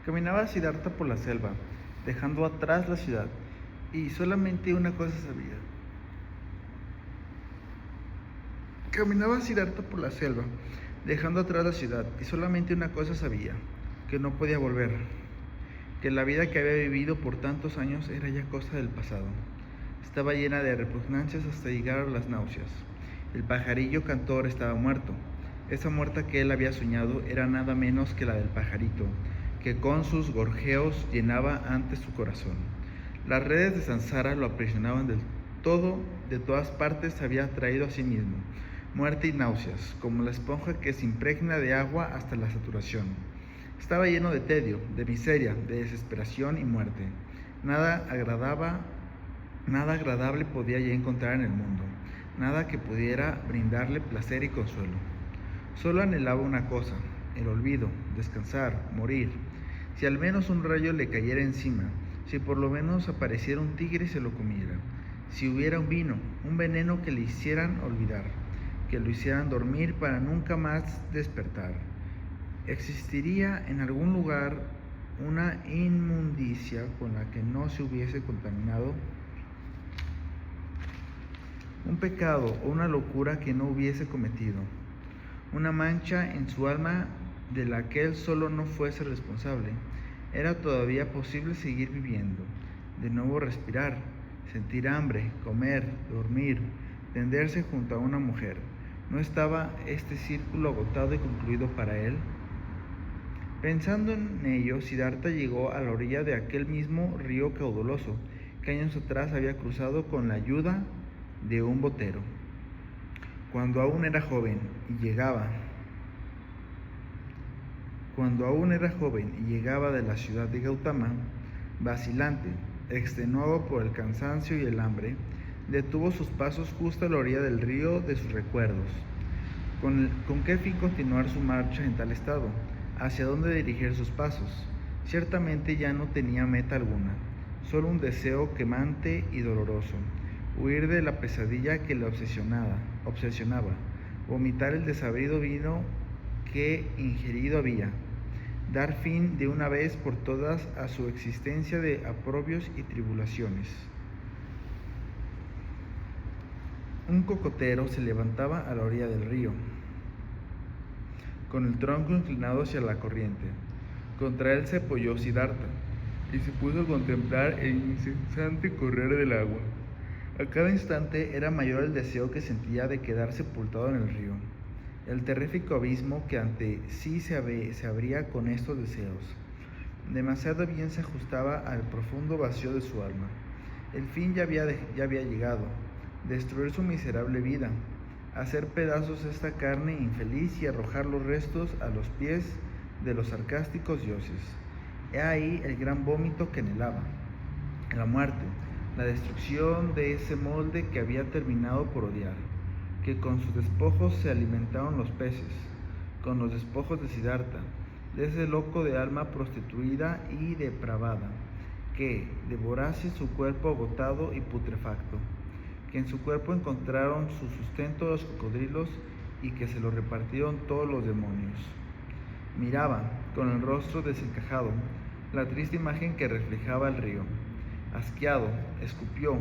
Caminaba Siddhartha por la selva, dejando atrás la ciudad, y solamente una cosa sabía. Caminaba Siddhartha por la selva, dejando atrás la ciudad, y solamente una cosa sabía, que no podía volver, que la vida que había vivido por tantos años era ya cosa del pasado. Estaba llena de repugnancias hasta llegar a las náuseas. El pajarillo cantor estaba muerto. Esa muerte que él había soñado era nada menos que la del pajarito, que con sus gorjeos llenaba antes su corazón. Las redes de Sansara lo aprisionaban del todo, de todas partes se había atraído a sí mismo, muerte y náuseas, como la esponja que se impregna de agua hasta la saturación. Estaba lleno de tedio, de miseria, de desesperación y muerte. Nada agradable podía ya encontrar en el mundo, nada que pudiera brindarle placer y consuelo. Solo anhelaba una cosa, el olvido, descansar, morir. Si al menos un rayo le cayera encima, si por lo menos apareciera un tigre y se lo comiera, si hubiera un vino, un veneno que le hicieran olvidar, que lo hicieran dormir para nunca más despertar. ¿Existiría en algún lugar una inmundicia con la que no se hubiese contaminado? ¿Un pecado o una locura que no hubiese cometido? ¿Una mancha en su alma de la que él solo no fuese responsable? Era todavía posible seguir viviendo, de nuevo respirar, sentir hambre, comer, dormir, tenderse junto a una mujer. ¿No estaba este círculo agotado y concluido para él? Pensando en ello, Siddhartha llegó a la orilla de aquel mismo río caudaloso que años atrás había cruzado con la ayuda de un botero. Cuando aún era joven y llegaba de la ciudad de Gautama, vacilante, extenuado por el cansancio y el hambre, detuvo sus pasos justo a la orilla del río de sus recuerdos. ¿Con qué fin continuar su marcha en tal estado? ¿Hacia dónde dirigir sus pasos? Ciertamente ya no tenía meta alguna, solo un deseo quemante y doloroso: huir de la pesadilla que le obsesionaba, vomitar el desabrido vino que ingerido había, dar fin de una vez por todas a su existencia de aprobios y tribulaciones. Un cocotero se levantaba a la orilla del río, con el tronco inclinado hacia la corriente. Contra él se apoyó Siddhartha y se puso a contemplar el incesante correr del agua. A cada instante era mayor el deseo que sentía de quedar sepultado en el río, el terrífico abismo que ante sí se abría con estos deseos. Demasiado bien se ajustaba al profundo vacío de su alma. El fin ya había llegado: destruir su miserable vida, hacer pedazos esta carne infeliz y arrojar los restos a los pies de los sarcásticos dioses. He ahí el gran vómito que anhelaba: la muerte, la destrucción de ese molde que había terminado por odiar, que con sus despojos se alimentaron los peces, con los despojos de Siddhartha, de ese loco de alma prostituida y depravada, que devorase su cuerpo agotado y putrefacto, que en su cuerpo encontraron su sustento los cocodrilos y que se lo repartieron todos los demonios. Miraba, con el rostro desencajado, la triste imagen que reflejaba el río. Asqueado, escupió.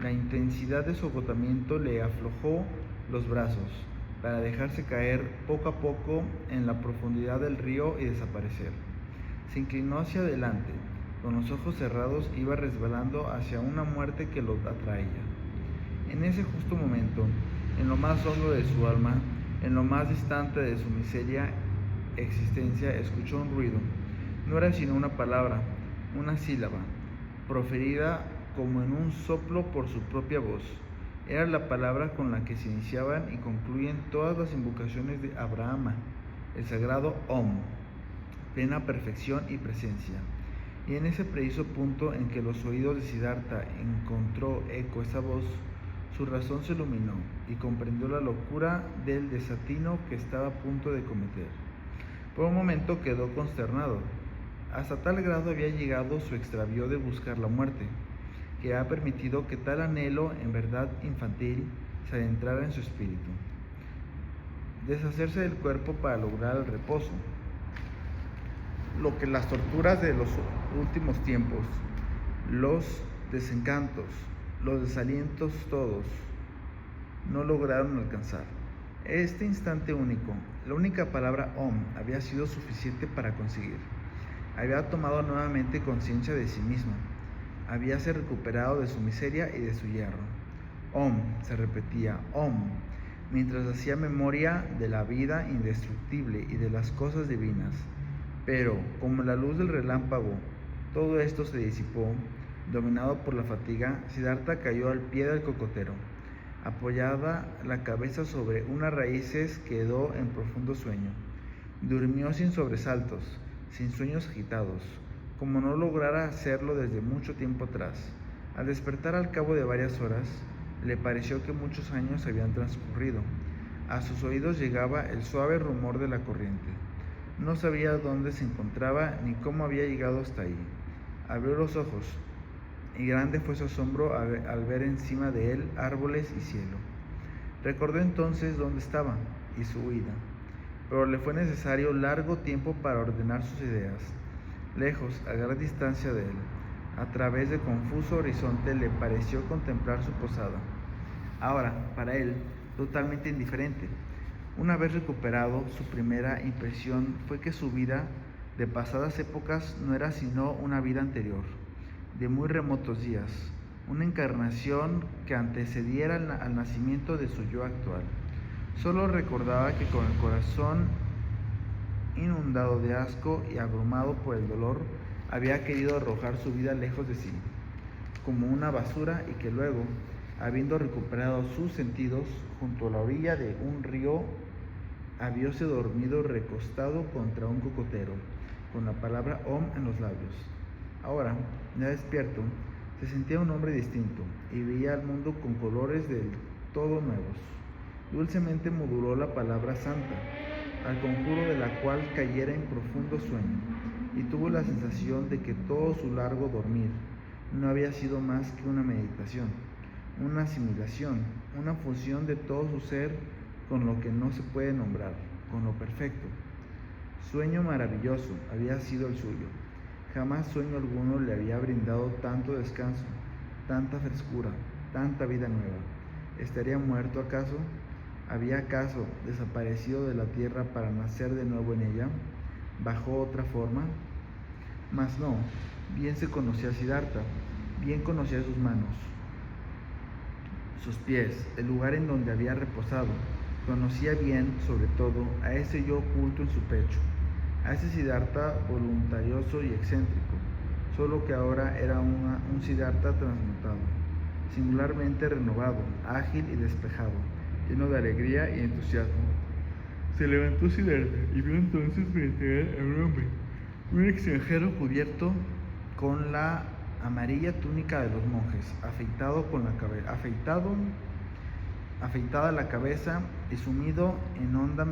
La intensidad de su agotamiento le aflojó los brazos para dejarse caer poco a poco en la profundidad del río y desaparecer. Se inclinó hacia adelante. Con los ojos cerrados iba resbalando hacia una muerte que lo atraía. En ese justo momento, en lo más hondo de su alma, en lo más distante de su miseria existencia, escuchó un ruido. No era sino una palabra, una sílaba, proferida como en un soplo por su propia voz. Era la palabra con la que se iniciaban y concluyen todas las invocaciones de Abrahama, el sagrado Om, plena perfección y presencia. Y en ese preciso punto en que los oídos de Siddhartha encontró eco esa voz, su razón se iluminó y comprendió la locura del desatino que estaba a punto de cometer. Por un momento quedó consternado. Hasta tal grado había llegado su extravío de buscar la muerte, que ha permitido que tal anhelo, en verdad infantil, se adentrara en su espíritu. Deshacerse del cuerpo para lograr el reposo. lo que las torturas de los últimos tiempos, los desencantos, los desalientos todos, no lograron alcanzar. Este instante único, la única palabra Om había sido suficiente para conseguir. Había tomado nuevamente conciencia de sí mismo. Habíase recuperado de su miseria y de su hierro. Om, se repetía, Om, mientras hacía memoria de la vida indestructible y de las cosas divinas. Pero, como la luz del relámpago, todo esto se disipó. Dominado por la fatiga, Siddhartha cayó al pie del cocotero. Apoyada la cabeza sobre unas raíces, quedó en profundo sueño. Durmió sin sobresaltos, sin sueños agitados, como no lograra hacerlo desde mucho tiempo atrás. Al despertar al cabo de varias horas, le pareció que muchos años habían transcurrido. A sus oídos llegaba el suave rumor de la corriente. No sabía dónde se encontraba ni cómo había llegado hasta ahí. Abrió los ojos, y grande fue su asombro al ver encima de él árboles y cielo. Recordó entonces dónde estaba y su huida, pero le fue necesario largo tiempo para ordenar sus ideas. Lejos, a gran distancia de él, a través de confuso horizonte, le pareció contemplar su posada. Ahora, para él, totalmente indiferente. Una vez recuperado, su primera impresión fue que su vida de pasadas épocas no era sino una vida anterior, de muy remotos días, una encarnación que antecediera al nacimiento de su yo actual. Solo recordaba que con el corazón inundado de asco y abrumado por el dolor, había querido arrojar su vida lejos de sí, como una basura, y que luego, habiendo recuperado sus sentidos, junto a la orilla de un río, habíase dormido recostado contra un cocotero, con la palabra Om en los labios. Ahora, ya despierto, se sentía un hombre distinto y veía al mundo con colores del todo nuevos. Dulcemente moduló la palabra santa, al conjuro de la cual cayera en profundo sueño, y tuvo la sensación de que todo su largo dormir no había sido más que una meditación, una asimilación, una fusión de todo su ser con lo que no se puede nombrar, con lo perfecto. Sueño maravilloso había sido el suyo. Jamás sueño alguno le había brindado tanto descanso, tanta frescura, tanta vida nueva. ¿Estaría muerto acaso? ¿Había acaso desaparecido de la tierra para nacer de nuevo en ella, bajo otra forma? Mas no, bien se conocía a Siddhartha, bien conocía sus manos, sus pies, el lugar en donde había reposado. Conocía bien, sobre todo, a ese yo oculto en su pecho, a ese Siddhartha voluntarioso y excéntrico, solo que ahora era un Siddhartha transmutado, singularmente renovado, ágil y despejado, lleno de alegría y entusiasmo. Se levantó Siddhartha y vio entonces frente a él a un hombre, un extranjero cubierto con la amarilla túnica de los monjes, afeitada la cabeza y sumido en honda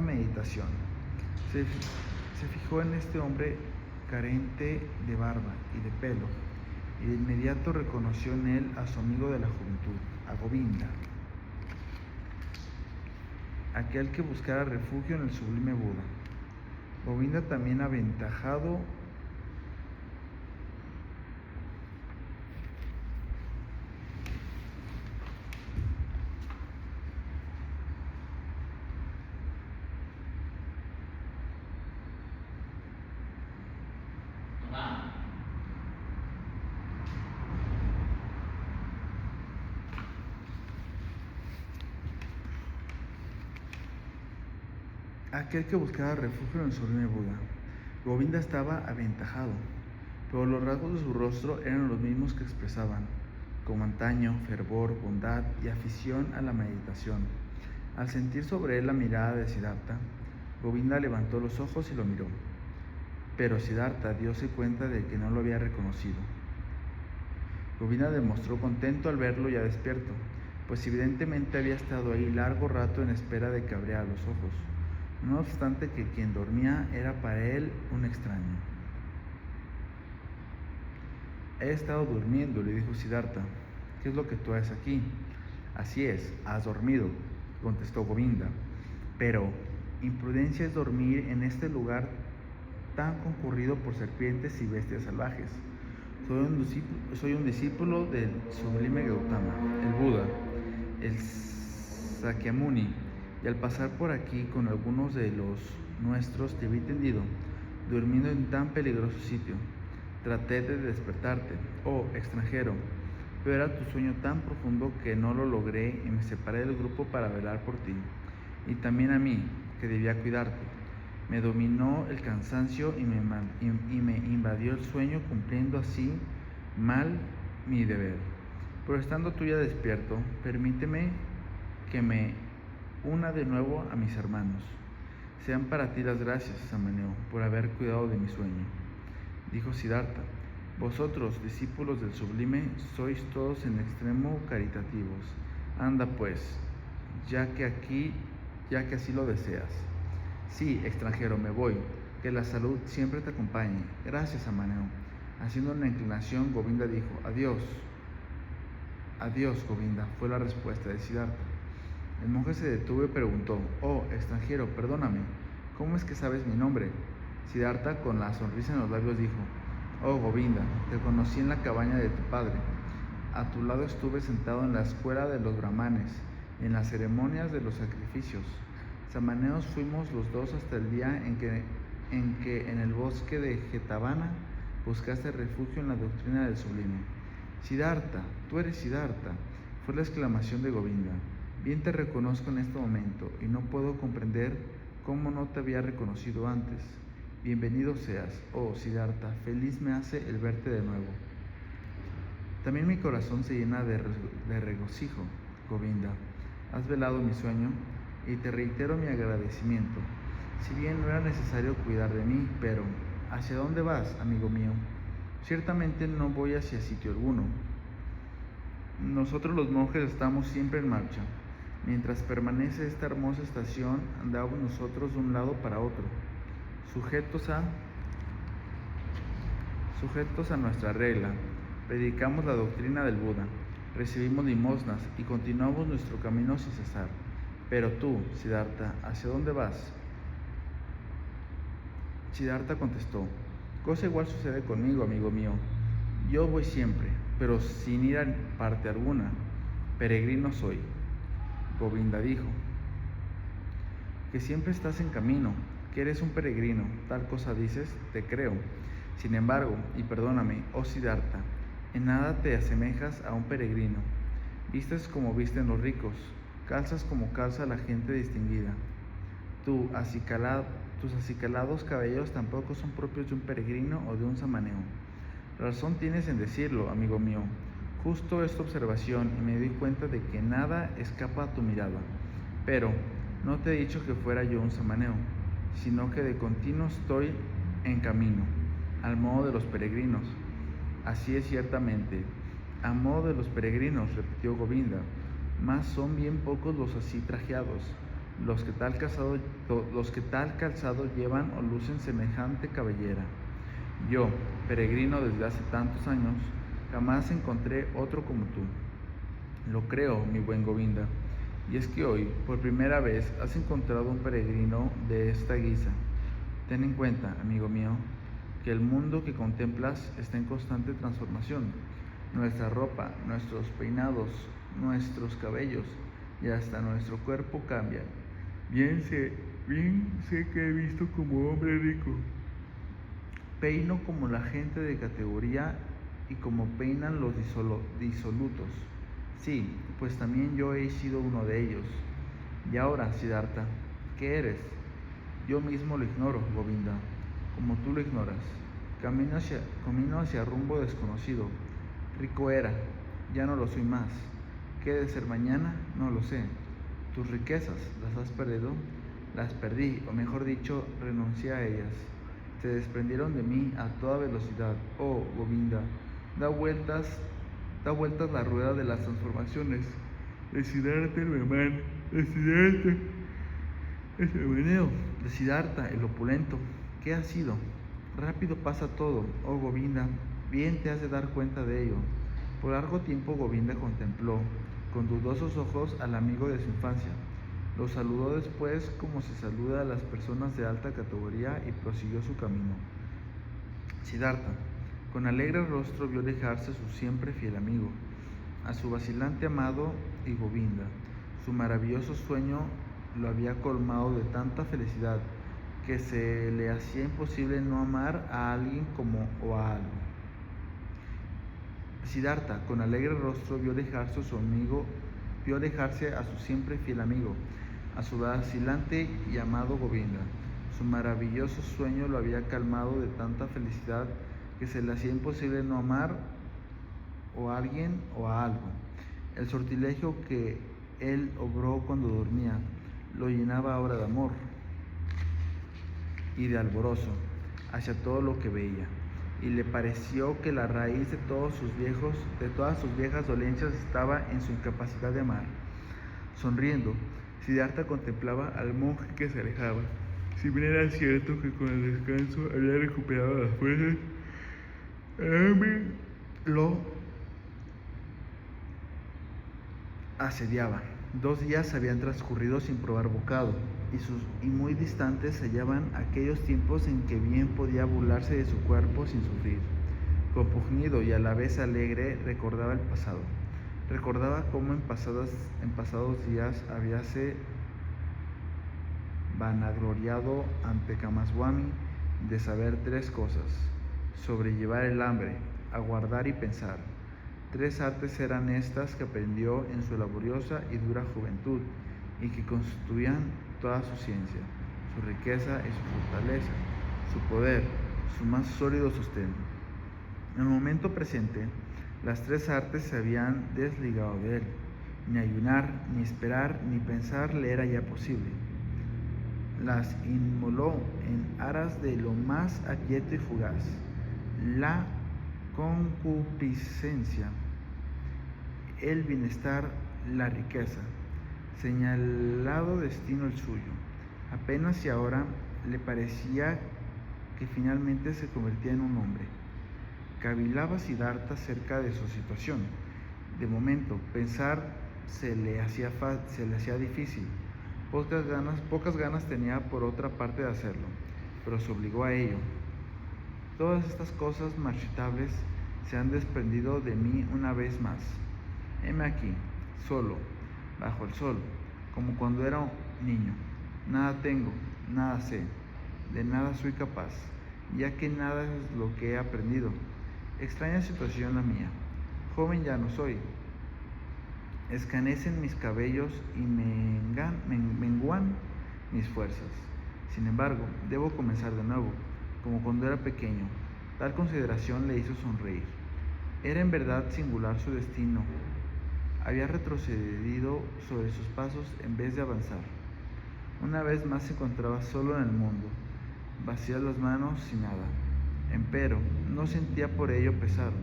meditación. Se fijó en este hombre carente de barba y de pelo, y de inmediato reconoció en él a su amigo de la juventud, a Govinda, aquel que buscara refugio en el sublime Buda. Govinda, también aventajado aquel que buscaba refugio en el sublime Buda. Govinda estaba aventajado, pero los rasgos de su rostro eran los mismos que expresaban, como antaño, fervor, bondad y afición a la meditación. Al sentir sobre él la mirada de Siddhartha, Govinda levantó los ojos y lo miró, pero Siddhartha diose cuenta de que no lo había reconocido. Govinda demostró contento al verlo ya despierto, pues evidentemente había estado ahí largo rato en espera de que abriera los ojos, no obstante que quien dormía era para él un extraño. He estado durmiendo, le dijo Siddhartha. ¿Qué es lo que tú haces aquí? Así es, has dormido, contestó Govinda. Pero imprudencia es dormir en este lugar tan concurrido por serpientes y bestias salvajes. Soy un discípulo del sublime Gautama, el Buda, el Sakyamuni, y al pasar por aquí con algunos de los nuestros te vi tendido, durmiendo en tan peligroso sitio. Traté de despertarte, oh extranjero, pero era tu sueño tan profundo que no lo logré y me separé del grupo para velar por ti, y también a mí, que debía cuidarte. Me dominó el cansancio y me invadió el sueño, cumpliendo así mal mi deber. Pero estando tú ya despierto, permíteme que me una de nuevo a mis hermanos. Sean para ti las gracias, Samaneo, por haber cuidado de mi sueño. Dijo Siddhartha: vosotros, discípulos del sublime, sois todos en extremo caritativos. Anda pues, ya que así lo deseas. Sí, extranjero, me voy. Que la salud siempre te acompañe. Gracias, Samaneo. Haciendo una inclinación, Govinda dijo: adiós. Adiós, Govinda, fue la respuesta de Siddhartha. El monje se detuvo y preguntó: oh, extranjero, perdóname, ¿cómo es que sabes mi nombre? Siddhartha, con la sonrisa en los labios, dijo: oh, Govinda, te conocí en la cabaña de tu padre. A tu lado estuve sentado en la escuela de los brahmanes, en las ceremonias de los sacrificios. Samaneos fuimos los dos hasta el día en que en el bosque de Jetavana buscaste refugio en la doctrina del sublime. Siddhartha, tú eres Siddhartha, fue la exclamación de Govinda. Bien te reconozco en este momento y no puedo comprender cómo no te había reconocido antes. Bienvenido seas, oh Siddhartha, feliz me hace el verte de nuevo. También mi corazón se llena de regocijo, Govinda. Has velado mi sueño y te reitero mi agradecimiento. Si bien no era necesario cuidar de mí, pero ¿hacia dónde vas, amigo mío? Ciertamente no voy hacia sitio alguno. Nosotros los monjes estamos siempre en marcha. Mientras permanece esta hermosa estación, andamos nosotros de un lado para otro, sujetos a nuestra regla. Predicamos la doctrina del Buda, recibimos limosnas y continuamos nuestro camino sin cesar. Pero tú, Siddhartha, ¿hacia dónde vas? Siddhartha contestó: cosa igual sucede conmigo, amigo mío. Yo voy siempre, pero sin ir a parte alguna. Peregrino soy. Govinda dijo: que siempre estás en camino, que eres un peregrino, tal cosa dices, te creo. Sin embargo, y perdóname, oh Siddhartha, en nada te asemejas a un peregrino. Vistes como visten los ricos, calzas como calza la gente distinguida. Tus acicalados cabellos tampoco son propios de un peregrino o de un samaneo. Razón tienes en decirlo, amigo mío. Justo esta observación y me di cuenta de que nada escapa a tu mirada. Pero no te he dicho que fuera yo un samaneo, sino que de continuo estoy en camino, al modo de los peregrinos. Así es ciertamente, a modo de los peregrinos, repitió Govinda, mas son bien pocos los así trajeados, los que tal calzado llevan o lucen semejante cabellera. Yo, peregrino desde hace tantos años, jamás encontré otro como tú. Lo creo, mi buen Govinda, y es que hoy, por primera vez, has encontrado un peregrino de esta guisa. Ten en cuenta, amigo mío, que el mundo que contemplas está en constante transformación. Nuestra ropa, nuestros peinados, nuestros cabellos y hasta nuestro cuerpo cambian. Bien sé que he visto como hombre rico. Peino como la gente de categoría y como peinan los disolutos. Sí, pues también yo he sido uno de ellos. Y ahora, Siddhartha, ¿qué eres? Yo mismo lo ignoro, Govinda, como tú lo ignoras. Camino hacia rumbo desconocido. Rico era, ya no lo soy más. ¿Qué he de ser mañana? No lo sé. Tus riquezas, ¿las has perdido? Las perdí, o mejor dicho, renuncié a ellas. Se desprendieron de mí a toda velocidad. Oh, Govinda, da vueltas la rueda de las transformaciones. De Siddhartha el brahman, de Siddhartha el samaneo, de Siddhartha el opulento. ¿Qué ha sido? Rápido pasa todo, oh Govinda, bien te has de dar cuenta de ello. Por largo tiempo Govinda contempló con dudosos ojos al amigo de su infancia. Lo saludó después como se saluda a las personas de alta categoría y prosiguió su camino. Siddhartha, con alegre rostro, vio alejarse a su siempre fiel amigo, a su vacilante amado y Govinda. Su maravilloso sueño lo había colmado de tanta felicidad que se le hacía imposible no amar a alguien o a algo. Siddhartha, con alegre rostro, vio alejarse a su siempre fiel amigo, a su vacilante y amado Govinda. Su maravilloso sueño lo había calmado de tanta felicidad que se le hacía imposible no amar o a alguien o a algo. El sortilegio que él obró cuando dormía lo llenaba ahora de amor y de alborozo hacia todo lo que veía, y le pareció que la raíz de todas sus viejas dolencias estaba en su incapacidad de amar. Sonriendo, Siddhartha contemplaba al monje que se alejaba. Si bien era cierto que con el descanso había recuperado las fuerzas, el hambre lo asediaba. 2 días habían transcurrido sin probar bocado, y muy distantes se hallaban aquellos tiempos en que bien podía burlarse de su cuerpo sin sufrir. Compungido y a la vez alegre, recordaba el pasado. Recordaba cómo en pasados días habíase vanagloriado ante Kamaswami de saber 3 cosas: sobrellevar el hambre, aguardar y pensar. 3 artes eran estas que aprendió en su laboriosa y dura juventud, y que constituían toda su ciencia, su riqueza y su fortaleza, su poder, su más sólido sostén. En el momento presente, las 3 artes se habían desligado de él. Ni ayunar, ni esperar, ni pensar le era ya posible. Las inmoló en aras de lo más aquieto y fugaz: la concupiscencia, el bienestar, la riqueza. Señalado destino el suyo. Apenas y ahora le parecía que finalmente se convertía en un hombre. Cavilaba Siddhartha acerca de su situación. De momento, pensar se le hacía difícil. Pocas ganas tenía por otra parte de hacerlo, pero se obligó a ello. Todas estas cosas marchitables se han desprendido de mí una vez más. Heme aquí, solo, bajo el sol, como cuando era un niño. Nada tengo, nada sé, de nada soy capaz, ya que nada es lo que he aprendido. Extraña situación la mía. Joven ya no soy. Escanecen mis cabellos y menguan mis fuerzas. Sin embargo, debo comenzar de nuevo, como cuando era pequeño. Tal consideración le hizo sonreír. Era en verdad singular su destino. Había retrocedido sobre sus pasos en vez de avanzar. Una vez más se encontraba solo en el mundo, vacía las manos sin nada. Empero, no sentía por ello pesar.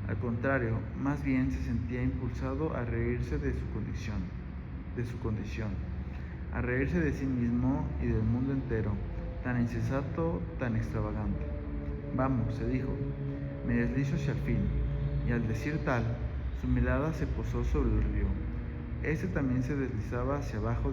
Al contrario, más bien se sentía impulsado a reírse de su condición, a reírse de sí mismo y del mundo entero, tan insensato, tan extravagante. Vamos, se dijo, me deslizo hacia el fin, y al decir tal, su mirada se posó sobre el río. Este también se deslizaba hacia abajo.